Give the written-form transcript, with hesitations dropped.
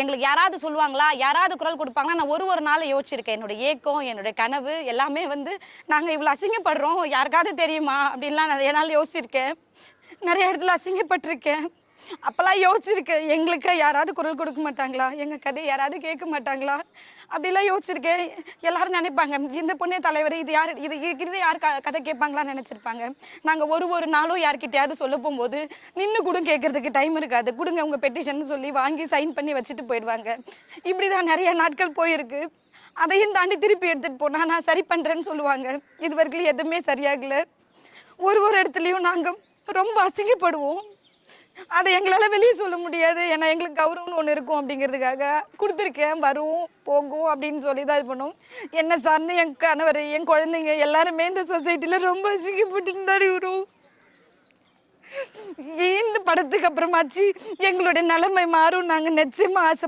எங்களுக்கு யாராவது சொல்லுவாங்களா? யாராவது குரல் குடுப்பாங்களா? நான் ஒரு நாள் யோசிச்சிருக்கேன். என்னோட ஏக்கம், என்னோட கனவு எல்லாமே வந்து, நாங்க இவ்வளோ அசிங்கப்படுறோம். யாருக்காவது தெரியுமா? அப்படின்லாம் நெறைய நாள் யோசிச்சிருக்கேன். நெறைய இடத்துல அசிங்கப்பட்டுருக்கேன். அப்பலாம் யோசிச்சிருக்கேன். எங்களுக்கு யாராவது குரல் கொடுக்க மாட்டாங்களா? எங்க கதைய யாராவது கேட்க மாட்டாங்களா? அப்படிலாம் யோசிச்சிருக்கேன். எல்லாரும் நெனைப்பாங்க, இந்த பொண்ணே தலைவரு, இது யாரு இதுகிட்ட யார் கதை கேட்பாங்களான்னு நெனைச்சிருப்பாங்க. நாங்க ஒரு நாளும் யார்கிட்டயாவது சொல்ல போம்போது, நின்னு கூட கேட்கறதுக்கு டைம் இருக்காது. குடுங்க உங்க பெட்டிஷன்னு சொல்லி வாங்கி சைன் பண்ணி வச்சுட்டு போயிடுவாங்க. இப்படிதான் நெறைய நாட்கள் போயிருக்கு. அதையும் தாண்டி திருப்பி எடுத்துட்டு போனா, நான் சரி பண்றேன்னு சொல்லுவாங்க. இதுவரைக்கும் எதுவுமே சரியாகல. ஒரு இடத்துலயும் நாங்க ரொம்ப அசிங்கப்படுவோம். அத எங்களால வெளிய சொல்ல முடியாது. ஏன்னா எங்களுக்கு கௌரவம்னு ஒண்ணு இருக்கும் அப்படிங்கிறதுக்காக குடுத்துருக்கேன். வரும், போகும் அப்படின்னு சொல்லி தான் இது பண்ணுவோம். என்ன சார்ந்து என் கணவர், என் குழந்தைங்க எல்லாருமே இந்த சொசைட்டில ரொம்ப அசிங்கப்பட்டுட்டு தான் இருக்கிறோம். இந்த படத்துக்கு அப்புறமாச்சு எங்களுடைய நிலைமை மாறும் நாங்க நிச்சயமா